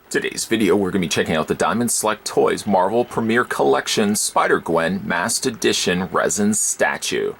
Today's video, we're going to be checking out the Diamond Select Toys Marvel Premier Collection Spider-Gwen Masked Edition Resin Statue.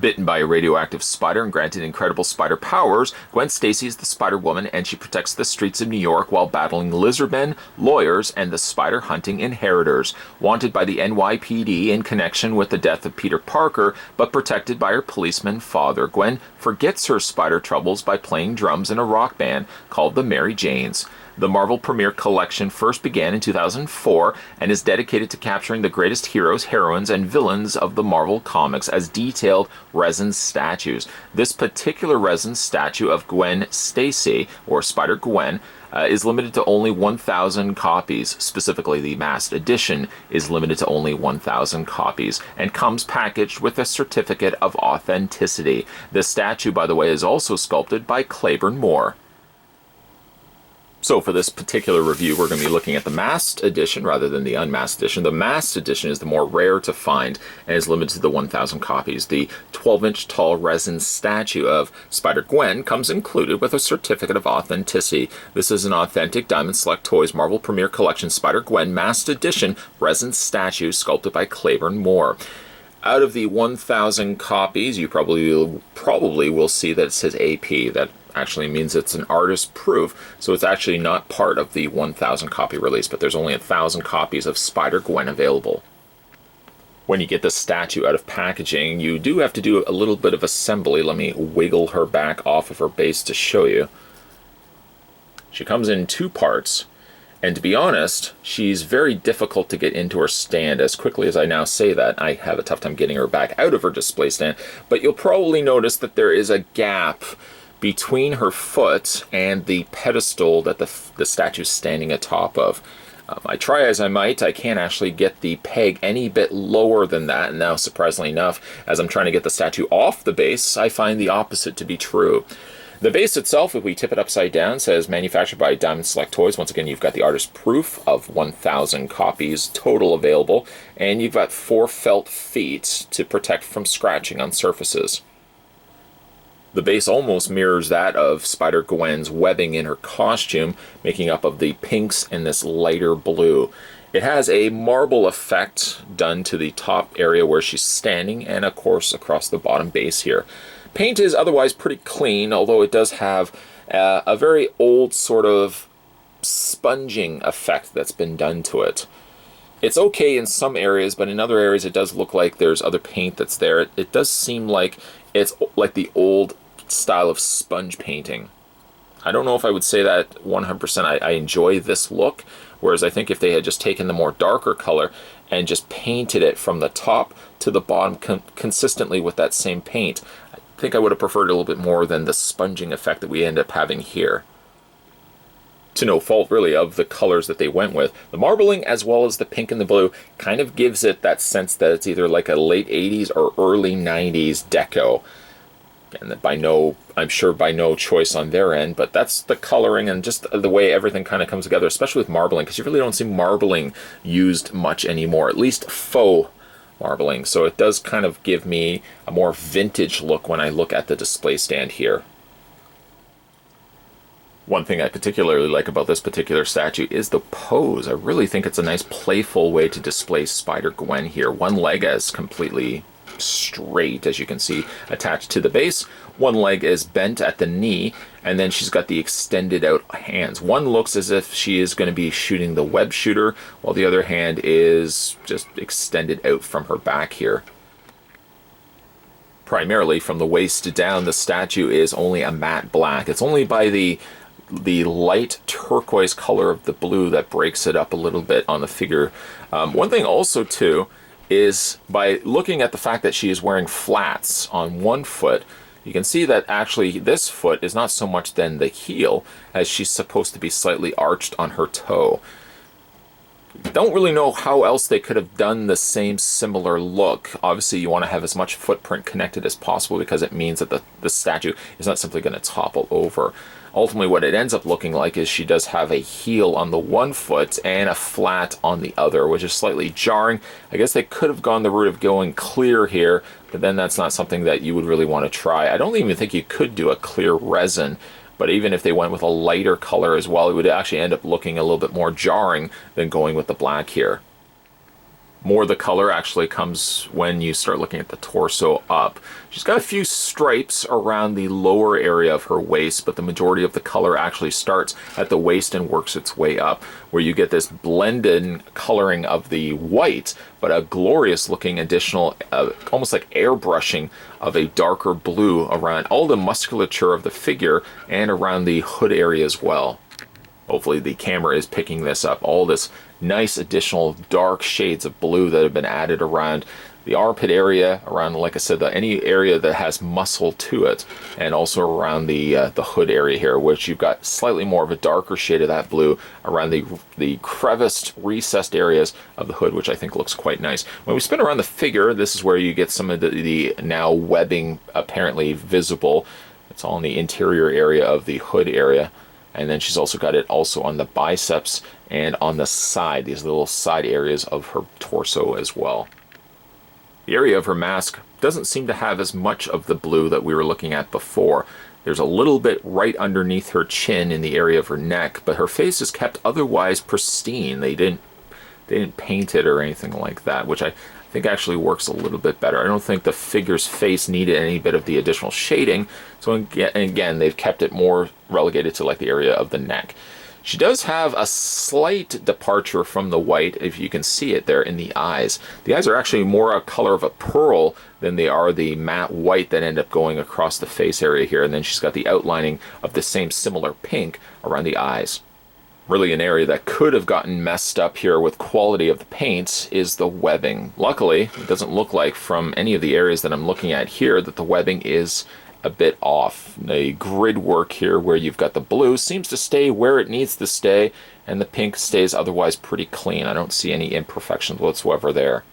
Bitten by a radioactive spider and granted incredible spider powers, Gwen Stacy is the Spider-Woman, and she protects the streets of New York while battling lizardmen, lawyers, and the spider-hunting inheritors. Wanted by the NYPD in connection with the death of Peter Parker, but protected by her policeman father, Gwen forgets her spider troubles by playing drums in a rock band called the Mary Janes. The Marvel Premier Collection first began in 2004 and is dedicated to capturing the greatest heroes, heroines, and villains of the Marvel Comics as detailed resin statues. This particular resin statue of Gwen Stacy, or Spider-Gwen, is limited to only 1,000 copies. Specifically, the masked edition is limited to only 1,000 copies and comes packaged with a certificate of authenticity. The statue, by the way, is also sculpted by Claiborne Moore. So for this particular review, we're going to be looking at the masked edition rather than the unmasked edition. The masked edition is the more rare to find and is limited to the 1,000 copies. The 12-inch tall resin statue of Spider-Gwen comes included with a certificate of authenticity. This is an authentic Diamond Select Toys Marvel Premier Collection Spider-Gwen masked edition resin statue sculpted by Claiborne Moore. Out of the 1,000 copies, you probably will see that it says AP. That actually means it's an artist proof, so it's actually not part of the 1,000 copy release, but there's only 1,000 copies of Spider-Gwen available. When you get the statue out of packaging, you do have to do a little bit of assembly. Let me wiggle her back off of her base to show you. She comes in two parts. And to be honest, she's very difficult to get into her stand. As quickly as I now say that, I have a tough time getting her back out of her display stand. But you'll probably notice that there is a gap between her foot and the pedestal that the statue's standing atop of. I try as I might, I can't actually get the peg any bit lower than that. And now, surprisingly enough, as I'm trying to get the statue off the base, I find the opposite to be true. The base itself, if we tip it upside down, says manufactured by Diamond Select Toys. Once again, you've got the artist proof of 1,000 copies total available, and you've got 4 felt feet to protect from scratching on surfaces. The base almost mirrors that of Spider-Gwen's webbing in her costume, making up of the pinks and this lighter blue. It has a marble effect done to the top area where she's standing, and of course across the bottom base here. Paint is otherwise pretty clean, although it does have a very old sort of sponging effect that's been done to it. It's okay in some areas, but in other areas it does look like there's other paint that's there. It does seem like it's like the old style of sponge painting. I don't know if I would say that 100%. I enjoy this look, whereas I think if they had just taken the more darker color and just painted it from the top to the bottom consistently with that same paint, I think I would have preferred a little bit more than the sponging effect that we end up having here. To no fault, really, of the colors that they went with. The marbling, as well as the pink and the blue, kind of gives it that sense that it's either like a late 80s or early 90s deco. And that I'm sure by no choice on their end, but that's the coloring and just the way everything kind of comes together, especially with marbling, because you really don't see marbling used much anymore, at least faux marbling. So it does kind of give me a more vintage look when I look at the display stand here. One thing I particularly like about this particular statue is the pose. I really think it's a nice playful way to display Spider-Gwen here. One leg is completely straight, as you can see, attached to the base. One leg is bent at the knee, and then she's got the extended out hands. One looks as if she is going to be shooting the web shooter, while the other hand is just extended out from her back here. Primarily from the waist down, the statue is only a matte black. It's only by the light turquoise color of the blue that breaks it up a little bit on the figure. One thing also too is by looking at the fact that she is wearing flats on one foot, you can see that actually this foot is not so much then the heel, as she's supposed to be slightly arched on her toe. Don't really know how else they could have done the same similar look. Obviously you want to have as much footprint connected as possible because it means that the statue is not simply going to topple over. Ultimately what it ends up looking like is she does have a heel on the one foot and a flat on the other, which is slightly jarring. I guess they could have gone the route of going clear here, but then that's not something that you would really want to try. I don't even think you could do a clear resin, but even if they went with a lighter color as well, it would actually end up looking a little bit more jarring than going with the black here. More of the color actually comes when you start looking at the torso up. She's got a few stripes around the lower area of her waist, but the majority of the color actually starts at the waist and works its way up, where you get this blended coloring of the white, but a glorious looking additional, almost like airbrushing of a darker blue around all the musculature of the figure and around the hood area as well. Hopefully the camera is picking this up. All this nice additional dark shades of blue that have been added around the armpit area, around, like I said, any area that has muscle to it, and also around the hood area here, which you've got slightly more of a darker shade of that blue around the creviced, recessed areas of the hood, which I think looks quite nice. When we spin around the figure, this is where you get some of the now webbing apparently visible. It's all in the interior area of the hood area. And then she's also got it also on the biceps and on the side, these little side areas of her torso as well. The area of her mask doesn't seem to have as much of the blue that we were looking at before. There's a little bit right underneath her chin in the area of her neck, but her face is kept otherwise pristine. They didn't paint it or anything like that, which I think actually works a little bit better. I don't think the figure's face needed any bit of the additional shading, so again they've kept it more relegated to like the area of the neck. She does have a slight departure from the white, if you can see it there in the eyes. The eyes are actually more a color of a pearl than they are the matte white that end up going across the face area here, and then she's got the outlining of the same similar pink around the eyes. Really an area that could have gotten messed up here with quality of the paints is the webbing. Luckily, it doesn't look like from any of the areas that I'm looking at here that the webbing is a bit off. The grid work here where you've got the blue seems to stay where it needs to stay, and the pink stays otherwise pretty clean. I don't see any imperfections whatsoever there.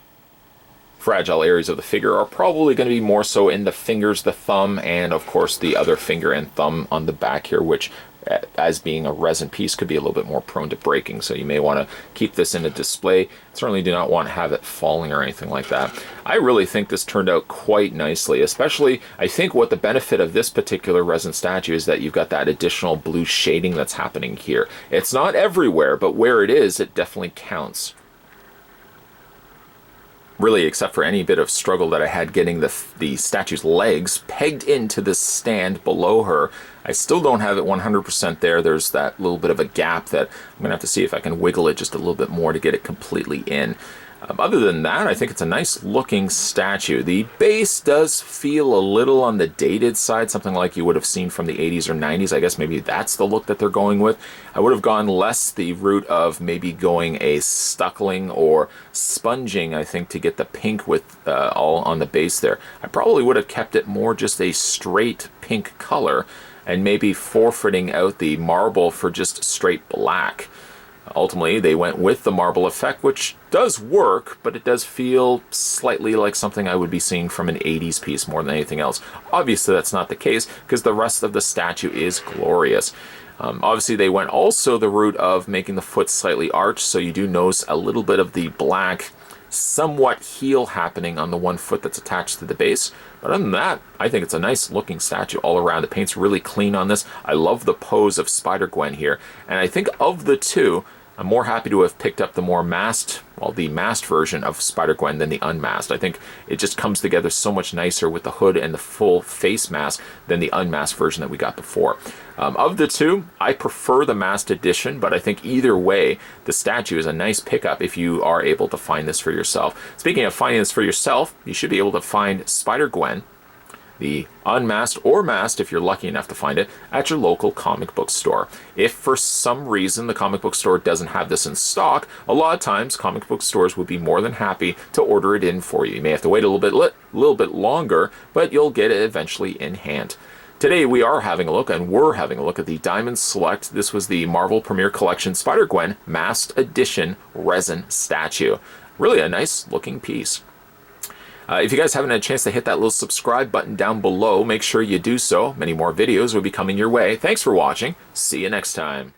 Fragile areas of the figure are probably going to be more so in the fingers, the thumb, and of course the other finger and thumb on the back here, which as being a resin piece could be a little bit more prone to breaking, so you may want to keep this in a display. Certainly do not want to have it falling or anything like that. I really think this turned out quite nicely, especially I think what the benefit of this particular resin statue is that you've got that additional blue shading that's happening here. It's not everywhere, but where it is, it definitely counts. Really, except for any bit of struggle that I had getting the statue's legs pegged into the stand below her, I still don't have it 100% there. There's that little bit of a gap that I'm going to have to see if I can wiggle it just a little bit more to get it completely in. Other than that, I think it's a nice looking statue. The base does feel a little on the dated side, something like you would have seen from the 80s or 90s. I guess maybe that's the look that they're going with. I would have gone less the route of maybe going a stuckling or sponging, I think, to get the pink with all on the base there. I probably would have kept it more just a straight pink color and maybe forfeiting out the marble for just straight black. Ultimately, they went with the marble effect, which does work, but it does feel slightly like something I would be seeing from an 80s piece more than anything else. Obviously, that's not the case, because the rest of the statue is glorious. Obviously, they went also the route of making the foot slightly arched, so you do notice a little bit of the black somewhat heel happening on the one foot that's attached to the base. But other than that, I think it's a nice looking statue all around. The paint's really clean on this. I love the pose of Spider-Gwen here. And I think of the two, I'm more happy to have picked up the more masked, well, the masked version of Spider-Gwen than the unmasked. I think it just comes together so much nicer with the hood and the full face mask than the unmasked version that we got before. Of the two, I prefer the masked edition, but I think either way, the statue is a nice pickup if you are able to find this for yourself. Speaking of finding this for yourself, you should be able to find Spider-Gwen, the unmasked or masked, if you're lucky enough to find it, at your local comic book store. If for some reason the comic book store doesn't have this in stock, a lot of times comic book stores would be more than happy to order it in for you. You may have to wait a little bit longer, but you'll get it eventually in hand. Today we are having a look, and we're having a look at the Diamond Select. This was the Marvel Premiere Collection Spider-Gwen Masked Edition resin statue. Really a nice looking piece. If you guys haven't had a chance to hit that little subscribe button down below, make sure you do so. Many more videos will be coming your way. Thanks for watching. See you next time.